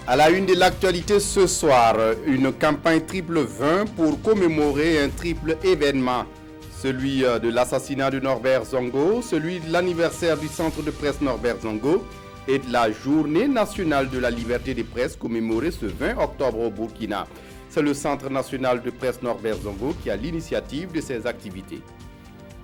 À la une de l'actualité ce soir, une campagne triple 20 pour commémorer un triple événement. Celui de l'assassinat de Norbert Zongo, celui de l'anniversaire du centre de presse Norbert Zongo et de la journée nationale de la liberté de presse commémorée ce 20 octobre au Burkina. C'est le centre national de presse Norbert Zongo qui a l'initiative de ces activités.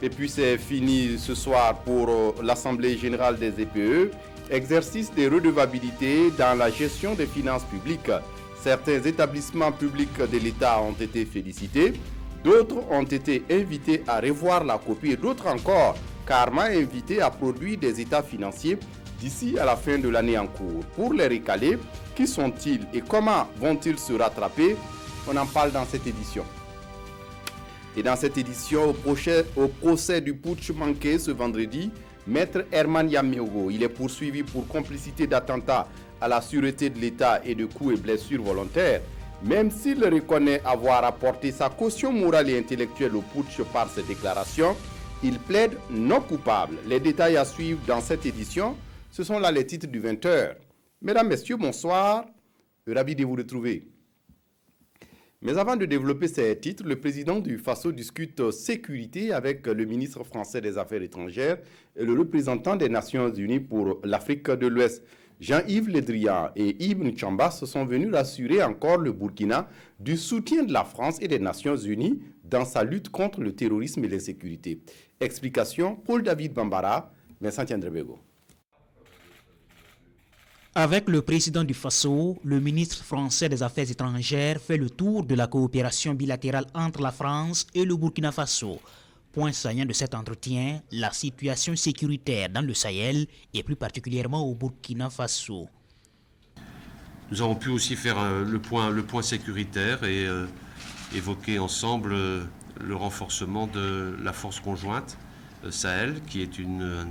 Et puis c'est fini ce soir pour l'Assemblée générale des EPE. Exercice des redevabilités dans la gestion des finances publiques. Certains établissements publics de l'État ont été félicités, d'autres ont été invités à revoir la copie et d'autres encore carrément invités à produire des états financiers d'ici à la fin de l'année en cours. Pour les recalés, qui sont-ils et comment vont-ils se rattraper? On en parle dans cette édition. Et dans cette édition, au procès du putsch manqué ce vendredi, Maître Herman Yameogo, il est poursuivi pour complicité d'attentat à la sûreté de l'État et de coups et blessures volontaires. Même s'il reconnaît avoir apporté sa caution morale et intellectuelle au putsch par ses déclarations, il plaide non coupable. Les détails à suivre dans cette édition, ce sont là les titres du 20h. Mesdames, Messieurs, bonsoir. Ravi de vous retrouver. Mais avant de développer ces titres, le président du FASO discute sécurité avec le ministre français des Affaires étrangères et le représentant des Nations Unies pour l'Afrique de l'Ouest. Jean-Yves Le Drian et Ibn Chambas sont venus rassurer encore le Burkina du soutien de la France et des Nations Unies dans sa lutte contre le terrorisme et l'insécurité. Explication, Paul-David Bambara, Vincent Tiendrebego. Avec le président du FASO, le ministre français des Affaires étrangères fait le tour de la coopération bilatérale entre la France et le Burkina Faso. Point saillant de cet entretien, la situation sécuritaire dans le Sahel et plus particulièrement au Burkina Faso. Nous avons pu aussi faire le point sécuritaire et évoquer ensemble le renforcement de la force conjointe Sahel, qui est une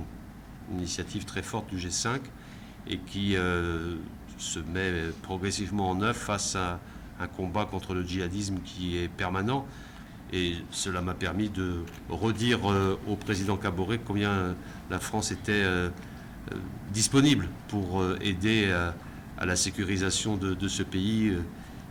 initiative très forte du G5 et qui se met progressivement en œuvre face à un combat contre le djihadisme qui est permanent. Et cela m'a permis de redire au président Kaboré combien la France était disponible pour aider à la sécurisation de ce pays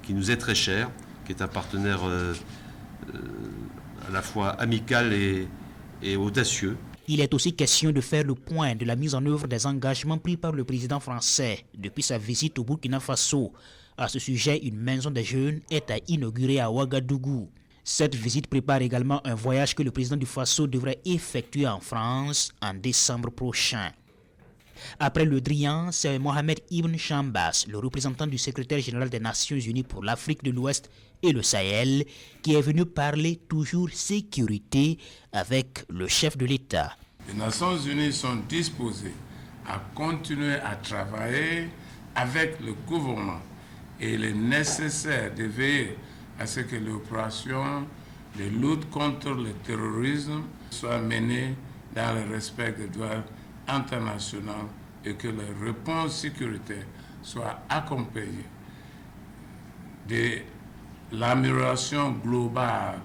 qui nous est très cher, qui est un partenaire à la fois amical et audacieux. Il est aussi question de faire le point de la mise en œuvre des engagements pris par le président français depuis sa visite au Burkina Faso. À ce sujet, une maison des jeunes est à inaugurer à Ouagadougou. Cette visite prépare également un voyage que le président du Faso devrait effectuer en France en décembre prochain. Après le Drian, c'est Mohamed Ibn Chambas, le représentant du secrétaire général des Nations Unies pour l'Afrique de l'Ouest et le Sahel, qui est venu parler toujours sécurité avec le chef de l'État. Les Nations Unies sont disposées à continuer à travailler avec le gouvernement et il est nécessaire de veiller à ce que l'opération de lutte contre le terrorisme soit menée dans le respect des droits internationaux et que les réponses sécuritaires soient accompagnées de l'amélioration globale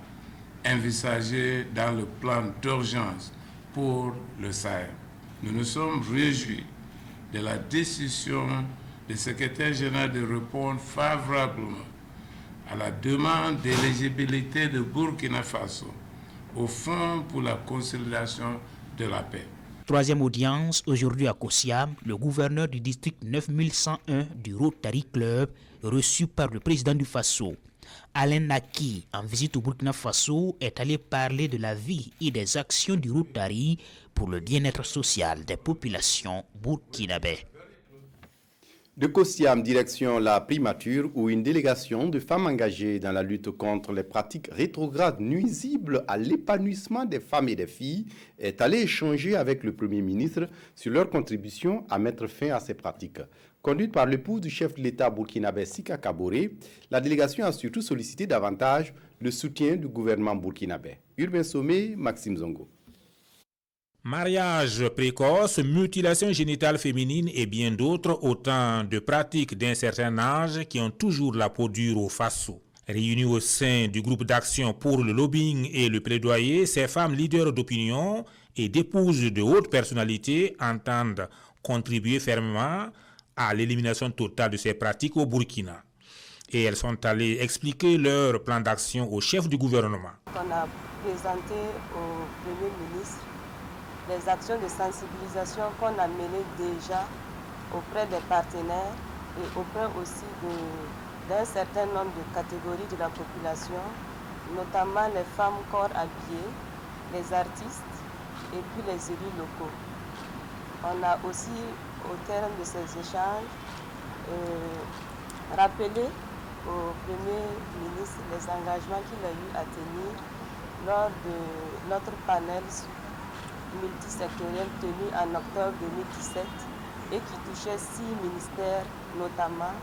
envisagée dans le plan d'urgence pour le Sahel. Nous nous sommes réjouis de la décision du secrétaire général de répondre favorablement à la demande d'éligibilité de Burkina Faso au Fonds pour la consolidation de la paix. Troisième audience, aujourd'hui à Kossiam, le gouverneur du district 9101 du Rotary Club, reçu par le président du Faso. Alain Naki, en visite au Burkina Faso, est allé parler de la vie et des actions du Rotary pour le bien-être social des populations burkinabè. De Kossiam, direction la primature, où une délégation de femmes engagées dans la lutte contre les pratiques rétrogrades nuisibles à l'épanouissement des femmes et des filles est allée échanger avec le Premier ministre sur leur contribution à mettre fin à ces pratiques. Conduite par l'épouse du chef de l'État burkinabè Sika Kaboré, la délégation a surtout sollicité davantage le soutien du gouvernement burkinabè. Urbain Sommet, Maxime Zongo. Mariage précoce, mutilation génitale féminine et bien d'autres, autant de pratiques d'un certain âge qui ont toujours la peau dure au Faso. Réunies au sein du groupe d'action pour le lobbying et le plaidoyer, ces femmes leaders d'opinion et d'épouses de hautes personnalités entendent contribuer fermement à l'élimination totale de ces pratiques au Burkina. Et elles sont allées expliquer leur plan d'action au chef du gouvernement. On a présenté au Premier ministre les actions de sensibilisation qu'on a menées déjà auprès des partenaires et auprès aussi d'un certain nombre de catégories de la population, notamment les femmes corps habillés, les artistes et puis les élus locaux. On a aussi, au terme de ces échanges, rappelé au Premier ministre les engagements qu'il a eu à tenir lors de notre panel multisectoriel tenu en octobre 2017 et qui touchait 6 ministères, notamment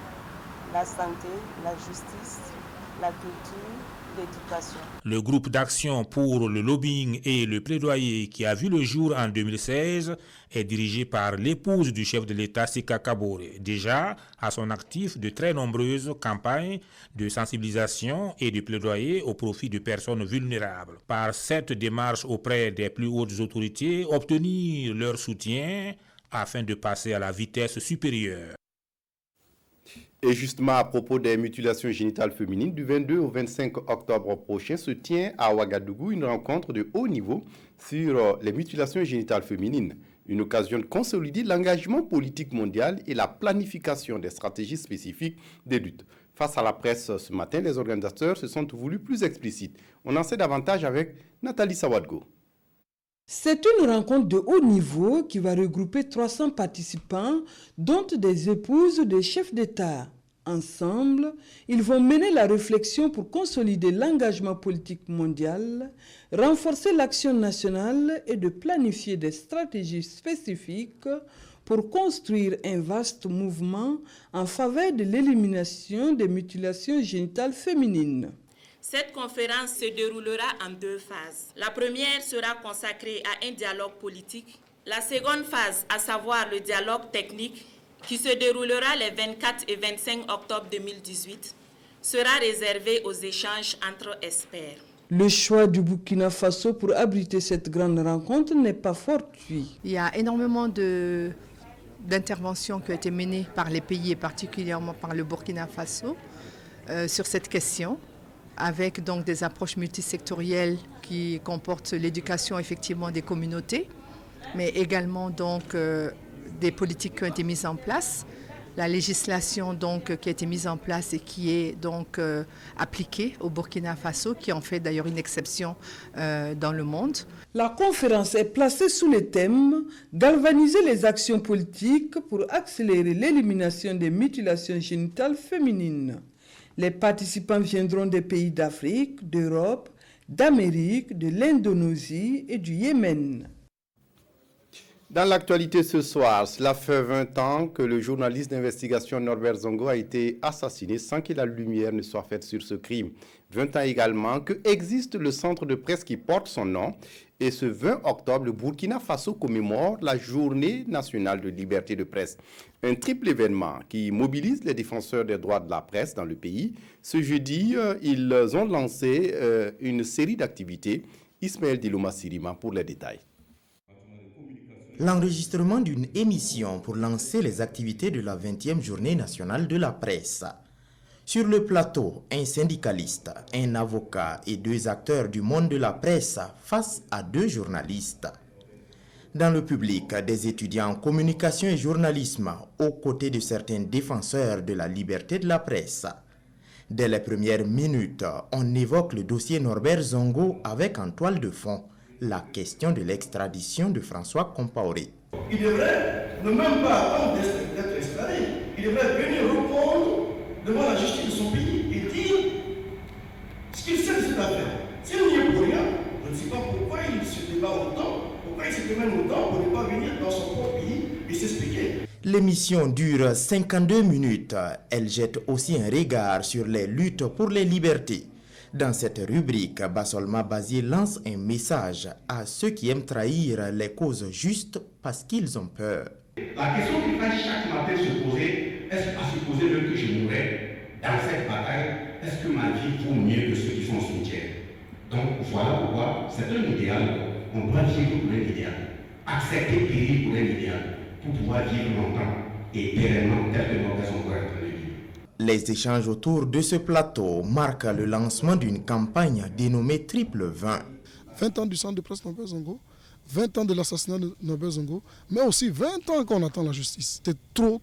la santé, la justice, la culture, l'éducation. Le groupe d'action pour le lobbying et le plaidoyer qui a vu le jour en 2016 est dirigé par l'épouse du chef de l'État, Sika Kabore. Déjà, à son actif de très nombreuses campagnes de sensibilisation et de plaidoyer au profit de personnes vulnérables. Par cette démarche auprès des plus hautes autorités, obtenir leur soutien afin de passer à la vitesse supérieure. Et justement, à propos des mutilations génitales féminines, du 22 au 25 octobre prochain se tient à Ouagadougou une rencontre de haut niveau sur les mutilations génitales féminines. Une occasion de consolider l'engagement politique mondial et la planification des stratégies spécifiques de lutte. Face à la presse ce matin, les organisateurs se sont voulus plus explicites. On en sait davantage avec Nathalie Sawadgo. C'est une rencontre de haut niveau qui va regrouper 300 participants, dont des épouses de chefs d'État. Ensemble, ils vont mener la réflexion pour consolider l'engagement politique mondial, renforcer l'action nationale et de planifier des stratégies spécifiques pour construire un vaste mouvement en faveur de l'élimination des mutilations génitales féminines. Cette conférence se déroulera en 2 phases. La première sera consacrée à un dialogue politique. La seconde phase, à savoir le dialogue technique, qui se déroulera les 24 et 25 octobre 2018, sera réservée aux échanges entre experts. Le choix du Burkina Faso pour abriter cette grande rencontre n'est pas fortuit. Il y a énormément d'interventions qui ont été menées par les pays et particulièrement par le Burkina Faso sur cette question, avec donc des approches multisectorielles qui comportent l'éducation effectivement des communautés, mais également donc des politiques qui ont été mises en place, la législation donc qui a été mise en place et qui est donc appliquée au Burkina Faso, qui en fait d'ailleurs une exception dans le monde. La conférence est placée sous le thème « Galvaniser les actions politiques pour accélérer l'élimination des mutilations génitales féminines ». Les participants viendront des pays d'Afrique, d'Europe, d'Amérique, de l'Indonésie et du Yémen. Dans l'actualité ce soir, cela fait 20 ans que le journaliste d'investigation Norbert Zongo a été assassiné sans que la lumière ne soit faite sur ce crime. 20 ans également que existe le centre de presse qui porte son nom. Et ce 20 octobre, le Burkina Faso commémore la Journée nationale de liberté de presse. Un triple événement qui mobilise les défenseurs des droits de la presse dans le pays. Ce jeudi, ils ont lancé une série d'activités. Ismaël Dilouma Sirima pour les détails. L'enregistrement d'une émission pour lancer les activités de la 20e Journée nationale de la presse. Sur le plateau, un syndicaliste, un avocat et 2 acteurs du monde de la presse face à 2 journalistes. Dans le public, des étudiants en communication et journalisme aux côtés de certains défenseurs de la liberté de la presse. Dès les premières minutes, on évoque le dossier Norbert Zongo avec en toile de fond la question de l'extradition de François Compaoré. Il devrait ne même pas attendre d'être extradé. Il devrait venir répondre devant la justice de son pays et dire ce qu'il sait de cette affaire. S'il n'y est pour rien, je ne sais pas pourquoi il se débat autant, pourquoi il se démène autant pour ne pas venir dans son propre pays et s'expliquer. L'émission dure 52 minutes. Elle jette aussi un regard sur les luttes pour les libertés. Dans cette rubrique, Bassolma Bazier lance un message à ceux qui aiment trahir les causes justes parce qu'ils ont peur. La question qu'il faut chaque matin se poser, est-ce à se poser le que je mourrai dans cette bataille, est-ce que ma vie vaut mieux que ceux qui sont au cimetière? Donc voilà pourquoi c'est un idéal. On doit vivre pour un idéal. Accepter périr pour un idéal, pour pouvoir vivre longtemps. et pérennement tel que Norbert Zongo est en train de vivre. Les échanges autour de ce plateau marquent le lancement d'une campagne dénommée Triple 20. 20 ans du centre de presse Norbert Zongo, 20 ans de l'assassinat de Norbert Zongo, mais aussi 20 ans qu'on attend la justice. C'est trop,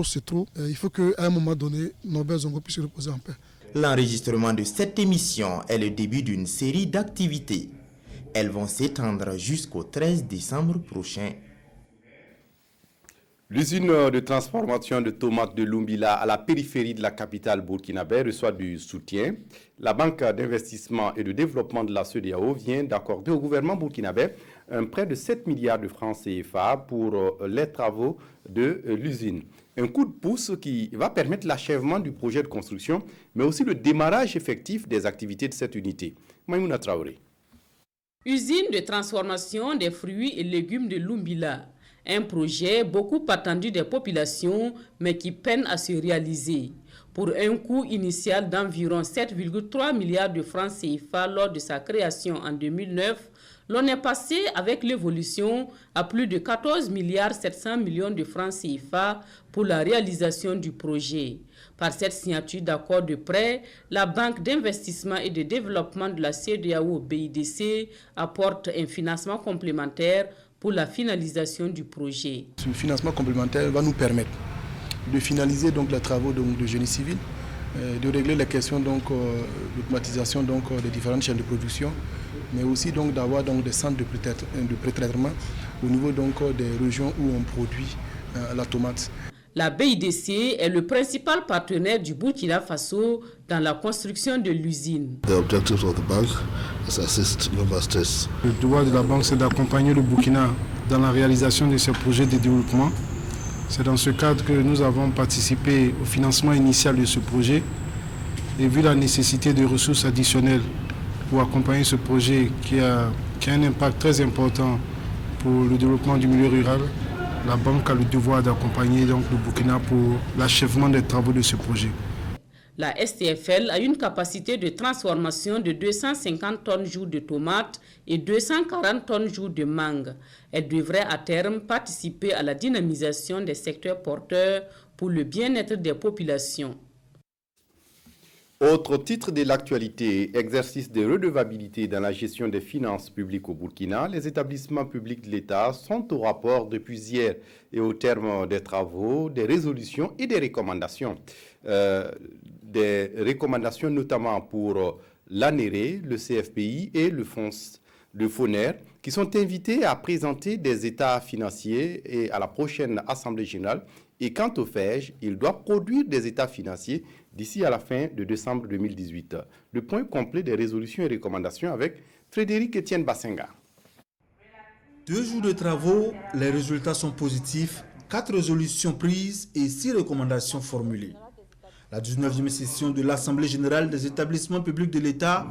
c'est trop. Il faut qu'à un moment donné, Norbert Zongo puisse reposer en paix. L'enregistrement de cette émission est le début d'une série d'activités. Elles vont s'étendre jusqu'au 13 décembre prochain. L'usine de transformation de tomates de Lumbila à la périphérie de la capitale burkinabé reçoit du soutien. La Banque d'investissement et de développement de la CEDEAO vient d'accorder au gouvernement burkinabé un prêt de 7 milliards de francs CFA pour les travaux de l'usine. Un coup de pouce qui va permettre l'achèvement du projet de construction, mais aussi le démarrage effectif des activités de cette unité. Maïmouna Traoré. Usine de transformation des fruits et légumes de Lumbila. Un projet beaucoup attendu des populations, mais qui peine à se réaliser. Pour un coût initial d'environ 7,3 milliards de francs CFA lors de sa création en 2009, l'on est passé avec l'évolution à plus de 14 milliards 700 millions de francs CFA pour la réalisation du projet. Par cette signature d'accord de prêt, la Banque d'investissement et de développement de la CEDEAO BIDC apporte un financement complémentaire pour la finalisation du projet. Ce financement complémentaire va nous permettre de finaliser donc les travaux de génie civil, de régler les questions d'automatisation des différentes chaînes de production, mais aussi d'avoir des centres de pré-traitement au niveau des régions où on produit la tomate. La BIDC est le principal partenaire du Burkina Faso dans la construction de l'usine. The objectives of the bank is to assist member states. Le devoir de la banque, c'est d'accompagner le Burkina dans la réalisation de ces projets de développement. C'est dans ce cadre que nous avons participé au financement initial de ce projet. Et vu la nécessité de ressources additionnelles pour accompagner ce projet qui a un impact très important pour le développement du milieu rural, la banque a le devoir d'accompagner le Burkina pour l'achèvement des travaux de ce projet. La STFL a une capacité de transformation de 250 tonnes jour de tomates et 240 tonnes jour de mangue. Elle devrait à terme participer à la dynamisation des secteurs porteurs pour le bien-être des populations. Autre titre de l'actualité, exercice de redevabilité dans la gestion des finances publiques au Burkina. Les établissements publics de l'État sont au rapport depuis hier et au terme des travaux, des résolutions et des recommandations. Des recommandations notamment pour l'ANERE, le CFPI et le FONER, qui sont invités à présenter des états financiers et à la prochaine Assemblée générale. Et quant au FEJ, il doit produire des états financiers d'ici à la fin de décembre 2018. Le point complet des résolutions et recommandations avec Frédéric Etienne Bassenga. 2 jours de travaux, les résultats sont positifs, 4 résolutions prises et 6 recommandations formulées. La 19e session de l'Assemblée générale des établissements publics de l'État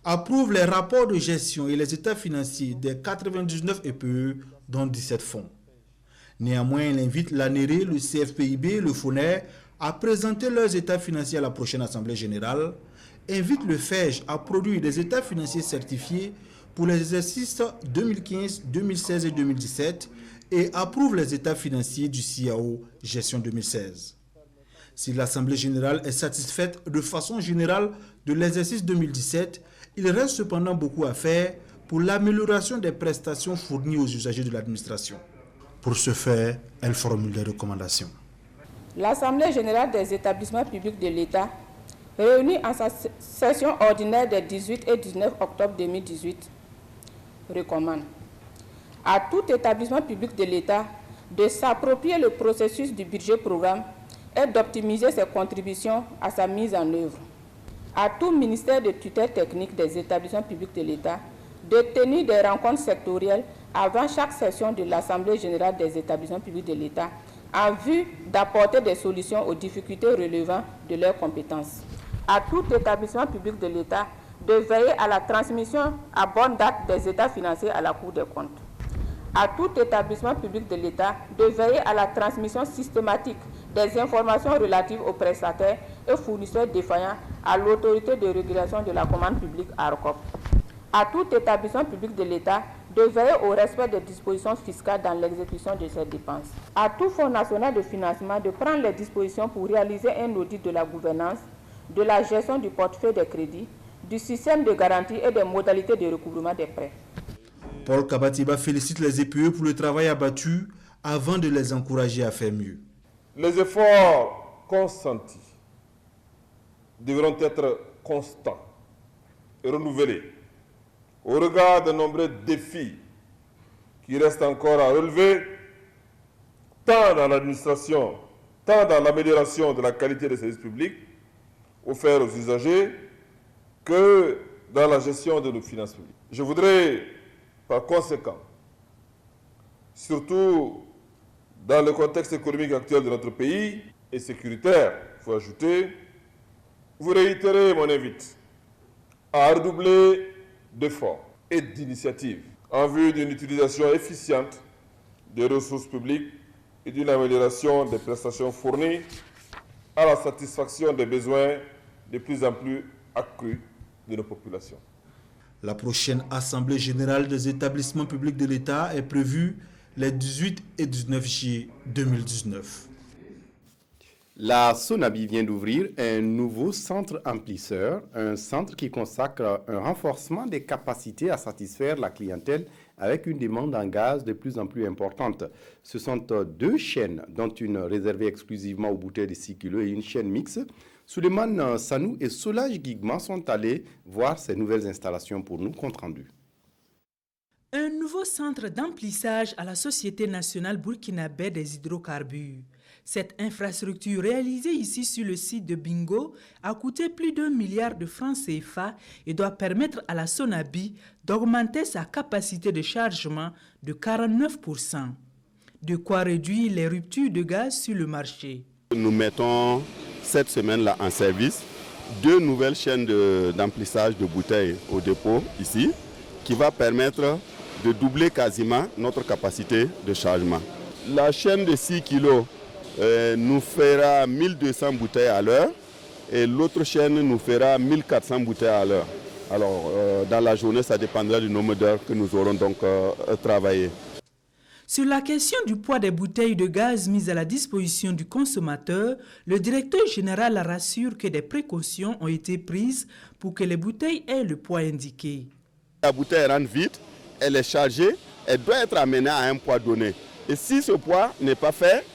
approuve les rapports de gestion et les états financiers des 99 EPE, dont 17 fonds. Néanmoins, elle invite l'ANERE, le CFPIB, le FONER à présenter leurs états financiers à la prochaine Assemblée générale, invite le FEJ à produire des états financiers certifiés pour les exercices 2015, 2016 et 2017 et approuve les états financiers du CAO gestion 2016. Si l'Assemblée générale est satisfaite de façon générale de l'exercice 2017, il reste cependant beaucoup à faire pour l'amélioration des prestations fournies aux usagers de l'administration. Pour ce faire, elle formule des recommandations. L'Assemblée générale des établissements publics de l'État, réunie en sa session ordinaire des 18 et 19 octobre 2018, recommande à tout établissement public de l'État de s'approprier le processus du budget programme et d'optimiser ses contributions à sa mise en œuvre. À tout ministère de tutelle technique des établissements publics de l'État de tenir des rencontres sectorielles avant chaque session de l'Assemblée générale des établissements publics de l'État en vue d'apporter des solutions aux difficultés relevant de leurs compétences. À tout établissement public de l'État de veiller à la transmission à bonne date des états financiers à la Cour des comptes. À tout établissement public de l'État de veiller à la transmission systématique des informations relatives aux prestataires et fournisseurs défaillants à l'autorité de régulation de la commande publique ARCOP. À tout établissement public de l'État de veiller au respect des dispositions fiscales dans l'exécution de ces dépenses. À tout Fonds national de financement de prendre les dispositions pour réaliser un audit de la gouvernance, de la gestion du portefeuille des crédits, du système de garantie et des modalités de recouvrement des prêts. Paul Kabatiba félicite les EPE pour le travail abattu avant de les encourager à faire mieux. Les efforts consentis devront être constants et renouvelés au regard de nombreux défis qui restent encore à relever, tant dans l'administration, tant dans l'amélioration de la qualité des services publics offerts aux usagers, que dans la gestion de nos finances publiques. Je voudrais, par conséquent, surtout dans le contexte économique actuel de notre pays et sécuritaire, il faut ajouter, vous réitérer mon invite à redoubler d'efforts et d'initiatives en vue d'une utilisation efficiente des ressources publiques et d'une amélioration des prestations fournies à la satisfaction des besoins de plus en plus accrus de nos populations. La prochaine Assemblée générale des établissements publics de l'État est prévue les 18 et 19 juillet 2019. La Sonabi vient d'ouvrir un nouveau centre amplisseur, un centre qui consacre un renforcement des capacités à satisfaire la clientèle avec une demande en gaz de plus en plus importante. Ce sont 2 chaînes, dont une réservée exclusivement aux bouteilles de 6 kg et une chaîne mixte. Souleymane Sanou et Solage Guigman sont allés voir ces nouvelles installations pour nous, compte rendu. Un nouveau centre d'emplissage à la Société nationale burkinabé des hydrocarbures. Cette infrastructure réalisée ici sur le site de Bingo a coûté plus d'1 milliard de francs CFA et doit permettre à la Sonabi d'augmenter sa capacité de chargement de 49%. De quoi réduire les ruptures de gaz sur le marché. Nous mettons cette semaine-là en service 2 nouvelles chaînes d'emplissage de bouteilles au dépôt ici, qui va permettre de doubler quasiment notre capacité de chargement. La chaîne de 6 kg nous fera 1200 bouteilles à l'heure et l'autre chaîne nous fera 1400 bouteilles à l'heure. Alors dans la journée, ça dépendra du nombre d'heures que nous aurons donc travaillé. Sur la question du poids des bouteilles de gaz mises à la disposition du consommateur, le directeur général rassure que des précautions ont été prises pour que les bouteilles aient le poids indiqué. La bouteille rentre vide, elle est chargée, elle doit être amenée à un poids donné. Et si ce poids n'est pas fait,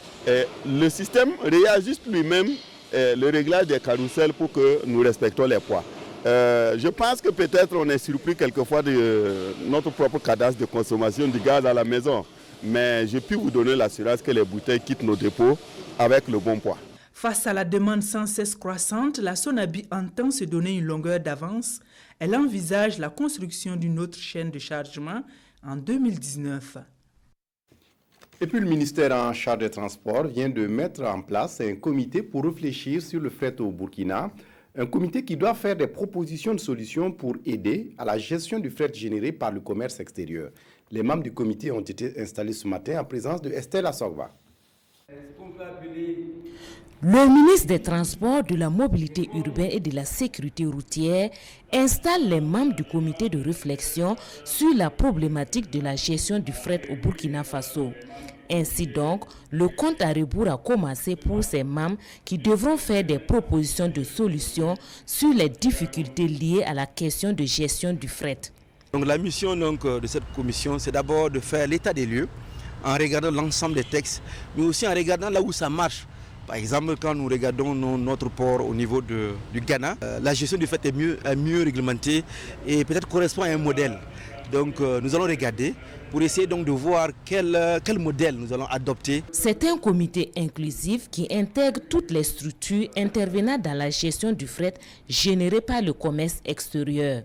le système réajuste lui-même le réglage des carousels pour que nous respectons les poids. Je pense que peut-être on est surpris quelquefois de notre propre cadence de consommation du gaz à la maison. Mais je puis vous donner l'assurance que les bouteilles quittent nos dépôts avec le bon poids. Face à la demande sans cesse croissante, la Sonabi entend se donner une longueur d'avance. Elle envisage la construction d'une autre chaîne de chargement en 2019. Et puis le ministère en charge des Transports vient de mettre en place un comité pour réfléchir sur le fret au Burkina. Un comité qui doit faire des propositions de solutions pour aider à la gestion du fret généré par le commerce extérieur. Les membres du comité ont été installés ce matin en présence de Estelle Assogba. Le ministre des Transports, de la Mobilité urbaine et de la Sécurité routière installe les membres du comité de réflexion sur la problématique de la gestion du fret au Burkina Faso. Ainsi donc, le compte à rebours a commencé pour ces membres qui devront faire des propositions de solutions sur les difficultés liées à la question de gestion du fret. Donc la mission de cette commission, c'est d'abord de faire l'état des lieux en regardant l'ensemble des textes, mais aussi en regardant là où ça marche. Par exemple, quand nous regardons notre port au niveau du Ghana, la gestion du fret est mieux réglementée et peut-être correspond à un modèle. Donc nous allons regarder pour essayer donc de voir quel modèle nous allons adopter. C'est un comité inclusif qui intègre toutes les structures intervenant dans la gestion du fret généré par le commerce extérieur.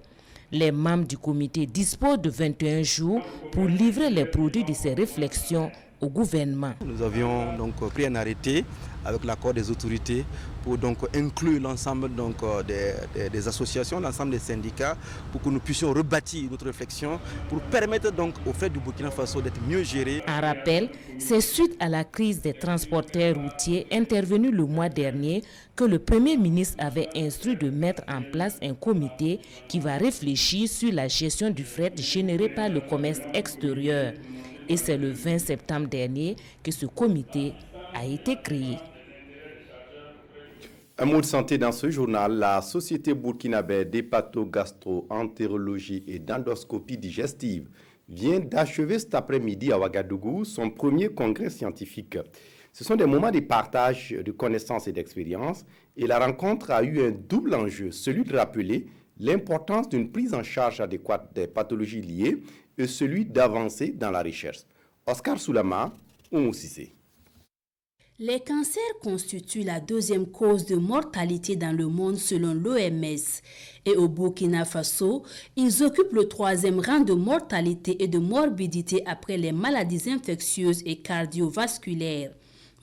Les membres du comité disposent de 21 jours pour livrer les produits de ces réflexions au gouvernement. Nous avions donc pris un arrêté avec l'accord des autorités pour donc inclure l'ensemble donc des associations, l'ensemble des syndicats, pour que nous puissions rebâtir notre réflexion, pour permettre donc au fait du Burkina Faso d'être mieux géré. En rappel, c'est suite à la crise des transporteurs routiers intervenue le mois dernier que le Premier ministre avait instruit de mettre en place un comité qui va réfléchir sur la gestion du fret généré par le commerce extérieur. Et c'est le 20 septembre dernier que ce comité a été créé. Un mot de santé dans ce journal. La Société burkinabé d'hépatogastro-entérologie et d'endoscopie digestive vient d'achever cet après-midi à Ouagadougou son premier congrès scientifique. Ce sont des moments de partage de connaissances et d'expériences et la rencontre a eu un double enjeu, celui de rappeler l'importance d'une prise en charge adéquate des pathologies liées et celui d'avancer dans la recherche. Oscar Soulama, Oumou Cissé. Les cancers constituent la deuxième cause de mortalité dans le monde selon l'OMS. Et au Burkina Faso, ils occupent le troisième rang de mortalité et de morbidité après les maladies infectieuses et cardiovasculaires.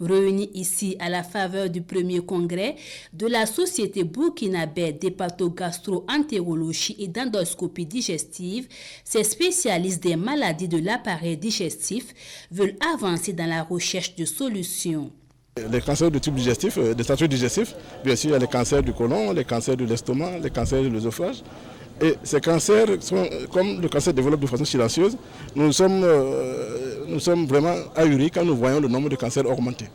Réunis ici à la faveur du premier congrès de la Société burkinabé d'hépatogastro-entérologie et d'endoscopie digestive, ces spécialistes des maladies de l'appareil digestif veulent avancer dans la recherche de solutions. Les cancers de type digestif, des tracts digestifs, bien sûr, il y a les cancers du côlon, les cancers de l'estomac, les cancers de l'œsophage. Et ces cancers, comme le cancer développe de façon silencieuse, nous sommes vraiment ahuris quand nous voyons le nombre de cancers augmenter.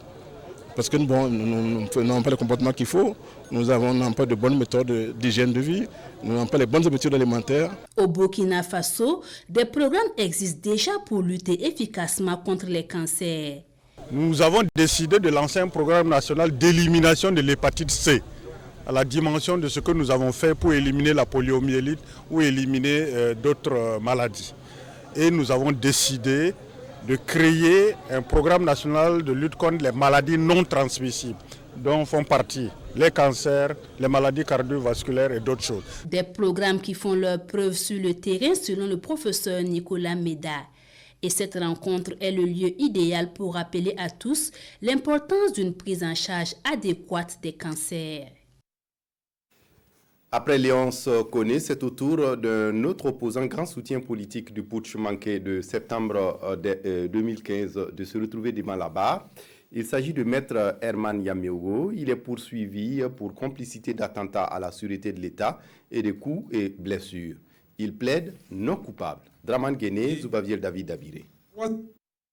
Parce que nous n'avons pas le comportement qu'il faut, nous n'avons pas de bonnes méthodes d'hygiène de vie, nous n'avons pas les bonnes habitudes alimentaires. Au Burkina Faso, des programmes existent déjà pour lutter efficacement contre les cancers. Nous avons décidé de lancer un programme national d'élimination de l'hépatite C, à la dimension de ce que nous avons fait pour éliminer la poliomyélite ou éliminer d'autres maladies. Et nous avons décidé de créer un programme national de lutte contre les maladies non transmissibles, dont font partie les cancers, les maladies cardiovasculaires et d'autres choses. Des programmes qui font leurs preuves sur le terrain selon le professeur Nicolas Méda. Et cette rencontre est le lieu idéal pour rappeler à tous l'importance d'une prise en charge adéquate des cancers. Après Léonce Koné, c'est au tour d'un autre opposant grand soutien politique du putsch manqué de septembre 2015 de se retrouver devant la barre. Il s'agit de maître Herman Yamiogo. Il est poursuivi pour complicité d'attentat à la sûreté de l'État et de coups et blessures. Il plaide non coupable. Draman Guéné, Zoubaviel David Dabiré.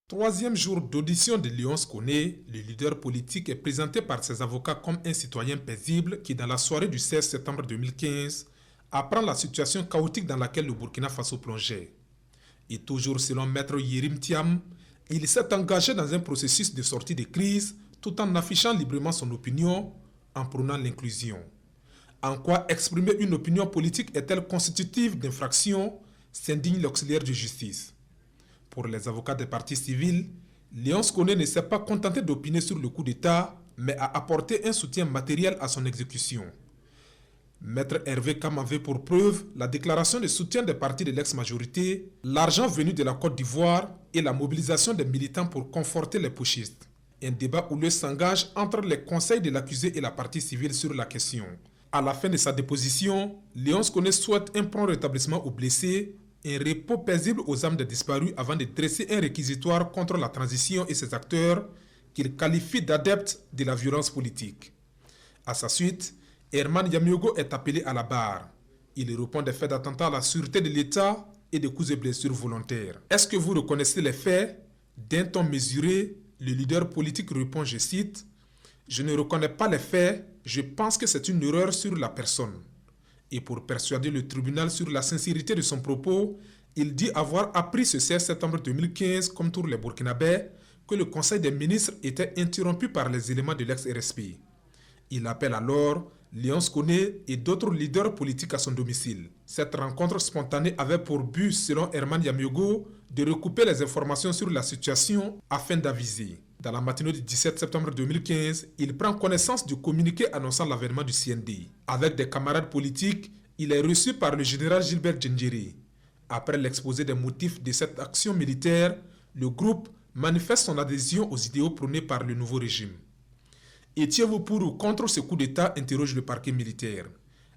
Troisième jour d'audition de Léonce Koné, le leader politique est présenté par ses avocats comme un citoyen paisible qui, dans la soirée du 16 septembre 2015, apprend la situation chaotique dans laquelle le Burkina Faso plongeait. Et toujours selon maître Yérim Thiam, il s'est engagé dans un processus de sortie de crise tout en affichant librement son opinion, en prônant l'inclusion. En quoi exprimer une opinion politique est-elle constitutive d'infraction, s'indigne l'auxiliaire de justice. Pour les avocats des partis civils, Léonce Koné ne s'est pas contenté d'opiner sur le coup d'État, mais a apporté un soutien matériel à son exécution. Maître Hervé Kam avait pour preuve la déclaration de soutien des partis de l'ex-majorité, l'argent venu de la Côte d'Ivoire et la mobilisation des militants pour conforter les putschistes. Un débat houleux s'engage entre les conseils de l'accusé et la partie civile sur la question. À la fin de sa déposition, Léonce Koné souhaite un prompt rétablissement aux blessés, un repos paisible aux âmes des disparus avant de dresser un réquisitoire contre la transition et ses acteurs qu'il qualifie d'adeptes de la violence politique. À sa suite, Herman Yamiogo est appelé à la barre. Il répond des faits d'attentat à la sûreté de l'État et de coups et blessures volontaires. Est-ce que vous reconnaissez les faits? D'un ton mesuré, le leader politique répond, je cite, « Je ne reconnais pas les faits, je pense que c'est une erreur sur la personne. » Et pour persuader le tribunal sur la sincérité de son propos, il dit avoir appris ce 16 septembre 2015, comme tous les Burkinabés, que le Conseil des ministres était interrompu par les éléments de l'ex-RSP. Il appelle alors Léonce Koné et d'autres leaders politiques à son domicile. Cette rencontre spontanée avait pour but, selon Herman Yamiogo, de recouper les informations sur la situation afin d'aviser. Dans la matinée du 17 septembre 2015, il prend connaissance du communiqué annonçant l'avènement du CND. Avec des camarades politiques, il est reçu par le général Gilbert Djendjiri. Après l'exposé des motifs de cette action militaire, le groupe manifeste son adhésion aux idéaux prônés par le nouveau régime. Étiez-vous pour ou contre ce coup d'État, interroge le parquet militaire.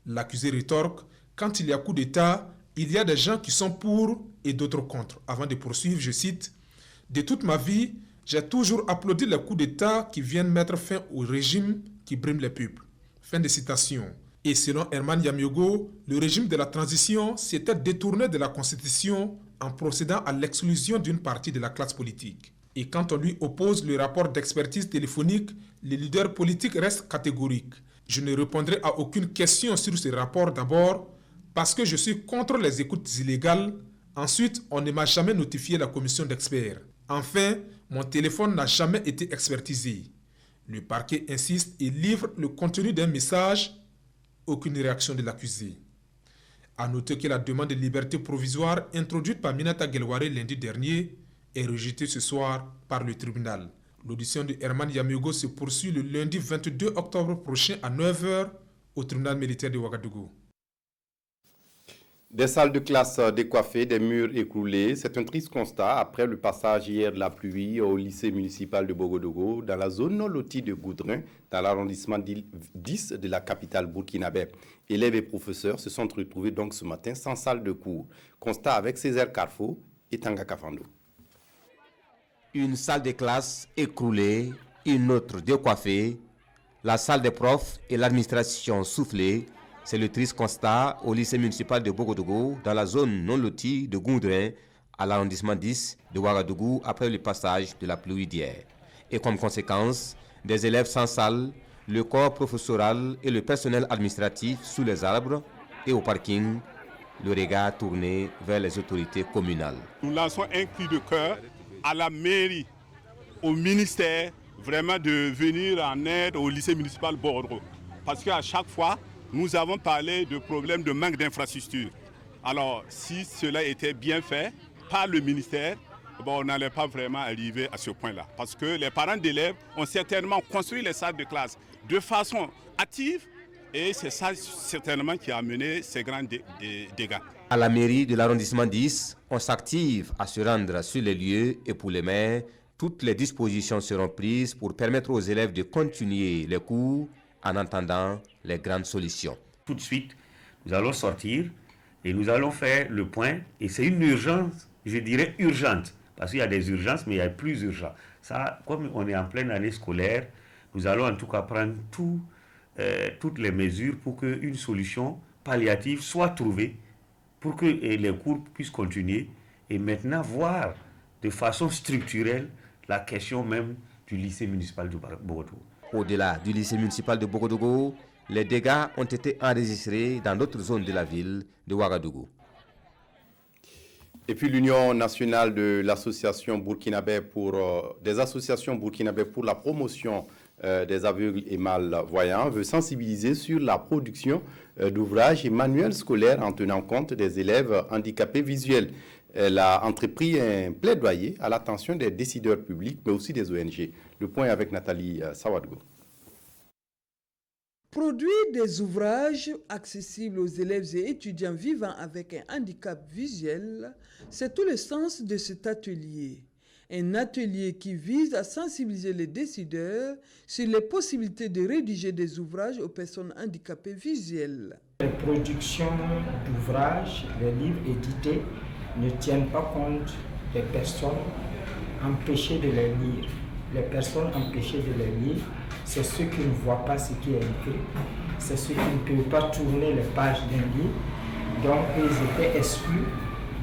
L'accusé rétorque, quand il y a coup d'État, il y a des gens qui sont pour et d'autres contre. Avant de poursuivre, je cite, « De toute ma vie, j'ai toujours applaudi les coups d'État qui viennent mettre fin au régime qui brime les peuples. » Fin de citation. Et selon Herman Yamiogo, le régime de la transition s'était détourné de la Constitution en procédant à l'exclusion d'une partie de la classe politique. Et quand on lui oppose le rapport d'expertise téléphonique, le leader politique reste catégorique. Je ne répondrai à aucune question sur ce rapport d'abord parce que je suis contre les écoutes illégales. Ensuite, on ne m'a jamais notifié la commission d'experts. Enfin, mon téléphone n'a jamais été expertisé. Le parquet insiste et livre le contenu d'un message. Aucune réaction de l'accusé. A noter que la demande de liberté provisoire introduite par Minata Gelware lundi dernier est rejetée ce soir par le tribunal. L'audition de Herman Yamiogo se poursuit le lundi 22 octobre prochain à 9h au tribunal militaire de Ouagadougou. Des salles de classe décoiffées, des murs écroulés, c'est un triste constat après le passage hier de la pluie au lycée municipal de Bogodougou dans la zone non lotie de Goudrin, dans l'arrondissement 10 de la capitale burkinabé. Élèves et professeurs se sont retrouvés donc ce matin sans salle de cours. Constat avec Césaire Carfo et Tanga Kafando. Une salle de classe écroulée, une autre décoiffée, la salle des profs et l'administration soufflée. C'est le triste constat au lycée municipal de Bogodougou, dans la zone non lotie de Goudrin, à l'arrondissement 10 de Ouagadougou, après le passage de la pluie d'hier. Et comme conséquence, des élèves sans salle, le corps professoral et le personnel administratif sous les arbres et au parking, le regard tourné vers les autorités communales. Nous lançons un cri de cœur à la mairie, au ministère, vraiment de venir en aide au lycée municipal Bogodougou. Parce qu'à chaque fois, nous avons parlé de problèmes de manque d'infrastructures. Alors, si cela était bien fait par le ministère, on n'allait pas vraiment arriver à ce point-là. Parce que les parents d'élèves ont certainement construit les salles de classe de façon active et c'est ça certainement qui a amené ces grands dégâts. À la mairie de l'arrondissement 10, on s'active à se rendre sur les lieux et pour les maires, toutes les dispositions seront prises pour permettre aux élèves de continuer les cours en attendant les grandes solutions. Tout de suite, nous allons sortir et nous allons faire le point. Et c'est une urgence, je dirais urgente, parce qu'il y a des urgences, mais il y a plus urgent. Ça, comme on est en pleine année scolaire, nous allons en tout cas prendre toutes les mesures pour qu'une solution palliative soit trouvée, pour que les cours puissent continuer et maintenant voir de façon structurelle la question même du lycée municipal de Bogodougou. Au-delà du lycée municipal de Bogodougou, les dégâts ont été enregistrés dans d'autres zones de la ville de Ouagadougou. Et puis l'Union nationale de l'association burkinabé des associations burkinabé pour la promotion des aveugles et malvoyants veut sensibiliser sur la production d'ouvrages et manuels scolaires en tenant compte des élèves handicapés visuels. Elle a entrepris un plaidoyer à l'attention des décideurs publics, mais aussi des ONG. Le point avec Nathalie Sawadgo. Produire des ouvrages accessibles aux élèves et étudiants vivant avec un handicap visuel, c'est tout le sens de cet atelier. Un atelier qui vise à sensibiliser les décideurs sur les possibilités de rédiger des ouvrages aux personnes handicapées visuelles. Les productions d'ouvrages, les livres édités, ne tiennent pas compte des personnes empêchées de les lire. Les personnes empêchées de les lire, c'est ceux qui ne voient pas ce qui est écrit, c'est ceux qui ne peuvent pas tourner les pages d'un livre. Donc ils étaient exclus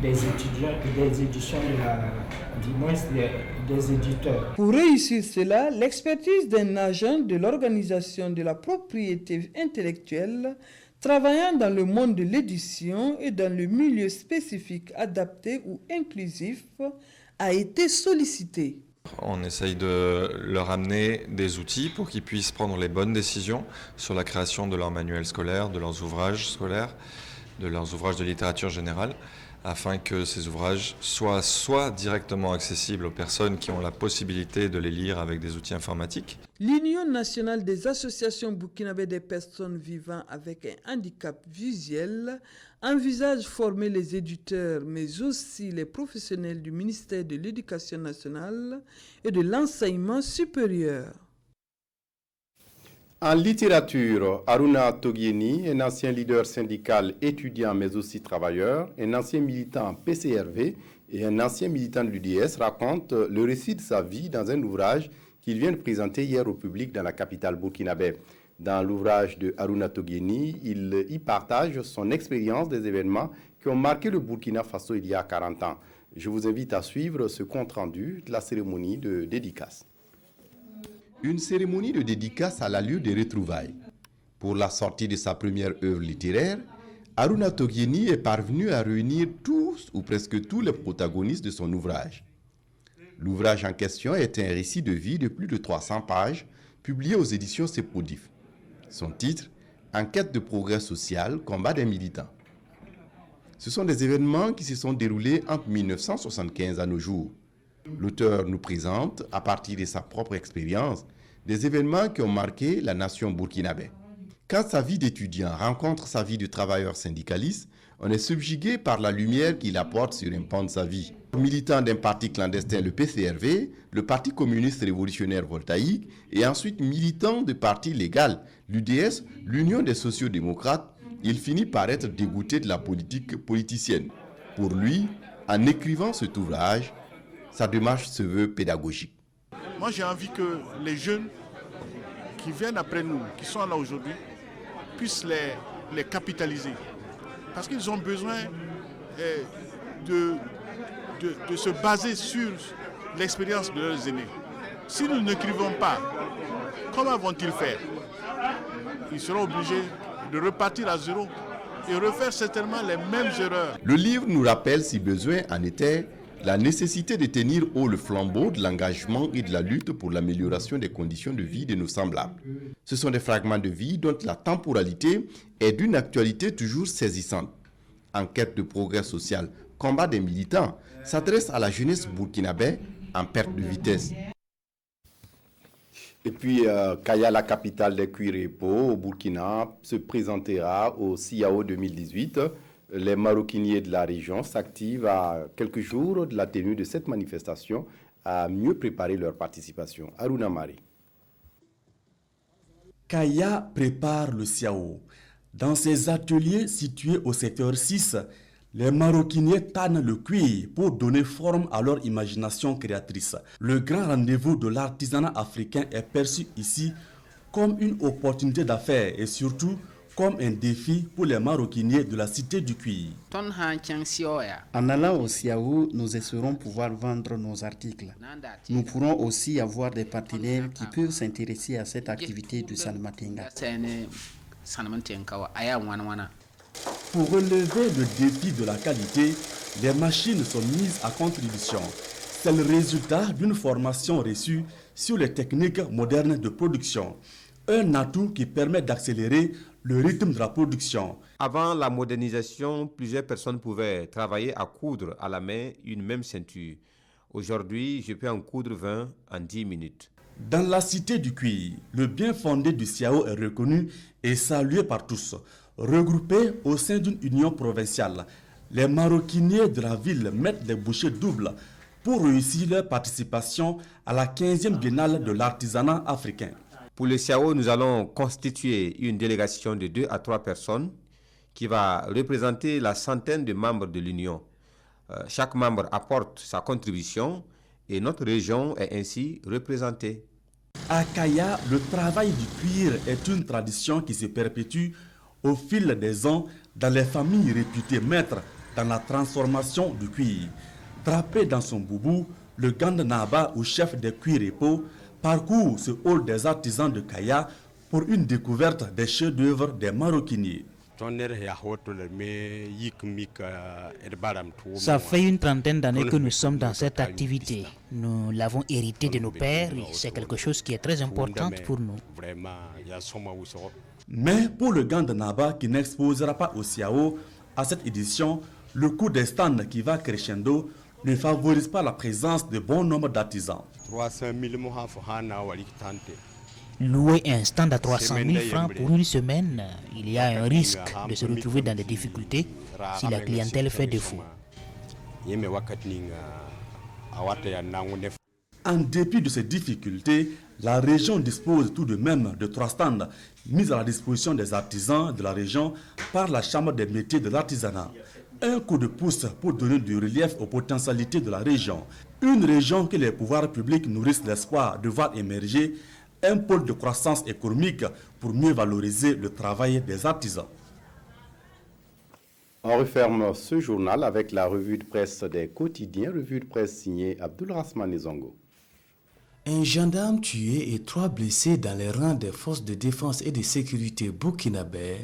des étudiants et des éditions des éditeurs. Pour réussir cela, l'expertise d'un agent de l'organisation de la propriété intellectuelle travaillant dans le monde de l'édition et dans le milieu spécifique adapté ou inclusif a été sollicitée. On essaye de leur amener des outils pour qu'ils puissent prendre les bonnes décisions sur la création de leurs manuels scolaires, de leurs ouvrages scolaires, de leurs ouvrages de littérature générale, afin que ces ouvrages soient soit directement accessibles aux personnes qui ont la possibilité de les lire avec des outils informatiques. L'Union nationale des associations burkinabées des personnes vivant avec un handicap visuel envisage former les éditeurs, mais aussi les professionnels du ministère de l'Éducation nationale et de l'enseignement supérieur. En littérature, Aruna Togieni, un ancien leader syndical étudiant mais aussi travailleur, un ancien militant PCRV et un ancien militant de l'UDS raconte le récit de sa vie dans un ouvrage qu'il vient de présenter hier au public dans la capitale burkinabé. Dans l'ouvrage de Aruna Togieni, il y partage son expérience des événements qui ont marqué le Burkina Faso il y a 40 ans. Je vous invite à suivre ce compte-rendu de la cérémonie de dédicace. Une cérémonie de dédicace à l'allure des retrouvailles. Pour la sortie de sa première œuvre littéraire, Aruna Togieni est parvenu à réunir tous ou presque tous les protagonistes de son ouvrage. L'ouvrage en question est un récit de vie de plus de 300 pages, publié aux éditions Sepodif. Son titre, Enquête de progrès social, combat des militants. Ce sont des événements qui se sont déroulés entre 1975 à nos jours. L'auteur nous présente, à partir de sa propre expérience, des événements qui ont marqué la nation burkinabé. Quand sa vie d'étudiant rencontre sa vie de travailleur syndicaliste, on est subjugué par la lumière qu'il apporte sur un pan de sa vie. Militant d'un parti clandestin, le PCRV, le Parti communiste révolutionnaire voltaïque, et ensuite militant de parti légal, l'UDS, l'Union des sociaux-démocrates, il finit par être dégoûté de la politique politicienne. Pour lui, en écrivant cet ouvrage, sa démarche se veut pédagogique. Moi, j'ai envie que les jeunes qui viennent après nous, qui sont là aujourd'hui, puissent les capitaliser. Parce qu'ils ont besoin de se baser sur l'expérience de leurs aînés. Si nous n'écrivons pas, comment vont-ils faire? Ils seront obligés de repartir à zéro et refaire certainement les mêmes erreurs. Le livre nous rappelle, si besoin en était, la nécessité de tenir haut le flambeau de l'engagement et de la lutte pour l'amélioration des conditions de vie de nos semblables. Ce sont des fragments de vie dont la temporalité est d'une actualité toujours saisissante. Enquête de progrès social, combat des militants, s'adresse à la jeunesse burkinabé en perte de vitesse. Et puis, Kaya, la capitale des cuirs et peaux au Burkina, se présentera au CIAO 2018. Les maroquiniers de la région s'activent à quelques jours de la tenue de cette manifestation à mieux préparer leur participation. Aruna Mari. Kaya prépare le CIAO. Dans ses ateliers situés au secteur 6, les maroquiniers tannent le cuir pour donner forme à leur imagination créatrice. Le grand rendez-vous de l'artisanat africain est perçu ici comme une opportunité d'affaires et surtout comme un défi pour les maroquiniers de la cité du cuir. En allant au CIAO, nous espérons pouvoir vendre nos articles. Nous pourrons aussi avoir des partenaires qui peuvent s'intéresser à cette activité du Salmatenga. Pour relever le défi de la qualité, les machines sont mises à contribution. C'est le résultat d'une formation reçue sur les techniques modernes de production. Un atout qui permet d'accélérer le rythme de la production. Avant la modernisation, plusieurs personnes pouvaient travailler à coudre à la main une même ceinture. Aujourd'hui, je peux en coudre 20 en 10 minutes. Dans la cité du cuir, le bien fondé du CIAO est reconnu et salué par tous. Regroupés au sein d'une union provinciale, les maroquiniers de la ville mettent des bouchées doubles pour réussir leur participation à la 15e biennale de l'artisanat africain. Pour le CIAO, nous allons constituer une délégation de 2 à 3 personnes qui va représenter la centaine de membres de l'Union. Chaque membre apporte sa contribution et notre région est ainsi représentée. À Kaya, le travail du cuir est une tradition qui se perpétue au fil des ans dans les familles réputées maîtres dans la transformation du cuir. Drapé dans son boubou, le Gand Naba ou chef des cuirs et peaux parcourt ce hall des artisans de Kaya pour une découverte des chefs-d'œuvre des maroquiniers. Ça fait une trentaine d'années que nous sommes dans cette activité. Nous l'avons hérité de nos pères et c'est quelque chose qui est très important pour nous. Mais pour le Gand Naba qui n'exposera pas au CIAO, à cette édition, Le coût des stands qui va crescendo ne favorise pas la présence de bon nombre d'artisans. Louer un stand à 300 000 francs pour une semaine, il y a un risque de se retrouver dans des difficultés si la clientèle fait défaut. En dépit de ces difficultés, la région dispose tout de même de 3 stands mis à la disposition des artisans de la région par la Chambre des métiers de l'artisanat. Un coup de pouce pour donner du relief aux potentialités de la région. Une région que les pouvoirs publics nourrissent l'espoir de voir émerger un pôle de croissance économique pour mieux valoriser le travail des artisans. On referme ce journal avec la revue de presse des quotidiens, revue de presse signée Abdulrahman Zongo. Un gendarme tué et 3 blessés dans les rangs des forces de défense et de sécurité burkinabè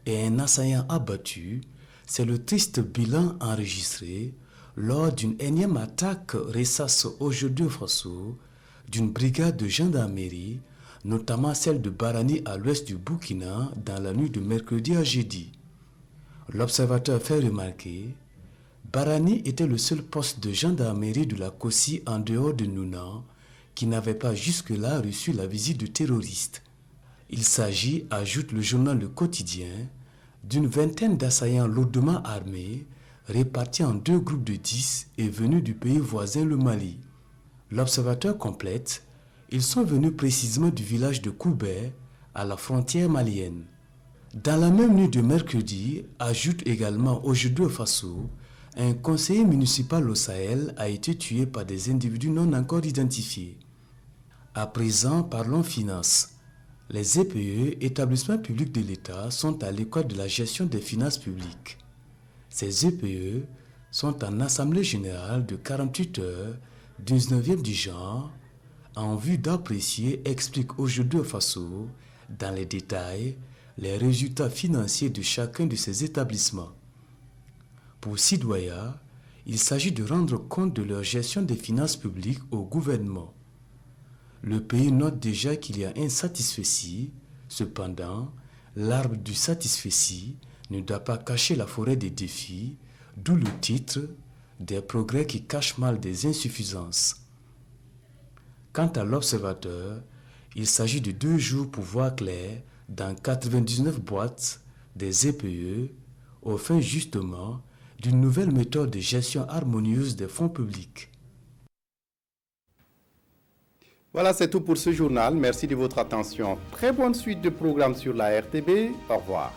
et un assaillant abattu, c'est le triste bilan enregistré lors d'une énième attaque ressasse aujourd'hui au Faso d'une brigade de gendarmerie, notamment celle de Barani à l'ouest du Burkina dans la nuit de mercredi à jeudi. L'observateur fait remarquer, Barani était le seul poste de gendarmerie de la Kossi en dehors de Nounan qui n'avait pas jusque-là reçu la visite de terroristes. Il s'agit, ajoute le journal Le Quotidien, d'une vingtaine d'assaillants lourdement armés, répartis en 2 groupes de 10 et venus du pays voisin le Mali. L'observateur complète, ils sont venus précisément du village de Koubé, à la frontière malienne. Dans la même nuit de mercredi, ajoute également aujourd'hui au Faso, un conseiller municipal au Sahel a été tué par des individus non encore identifiés. À présent, parlons finances. Les EPE, établissements publics de l'État, sont à l'école de la gestion des finances publiques. Ces EPE sont en assemblée générale de 48 heures, 19e du genre, en vue d'apprécier, explique aujourd'hui au Faso, dans les détails, les résultats financiers de chacun de ces établissements. Pour Sidwaya, il s'agit de rendre compte de leur gestion des finances publiques au gouvernement. Le pays note déjà qu'il y a un satisfecit, cependant, l'arbre du satisfecit ne doit pas cacher la forêt des défis, d'où le titre « Des progrès qui cachent mal des insuffisances ». Quant à l'observateur, il s'agit de 2 jours pour voir clair dans 99 boîtes des EPE, au fin justement d'une nouvelle méthode de gestion harmonieuse des fonds publics. Voilà, c'est tout pour ce journal. Merci de votre attention. Très bonne suite de programmes sur la RTB. Au revoir.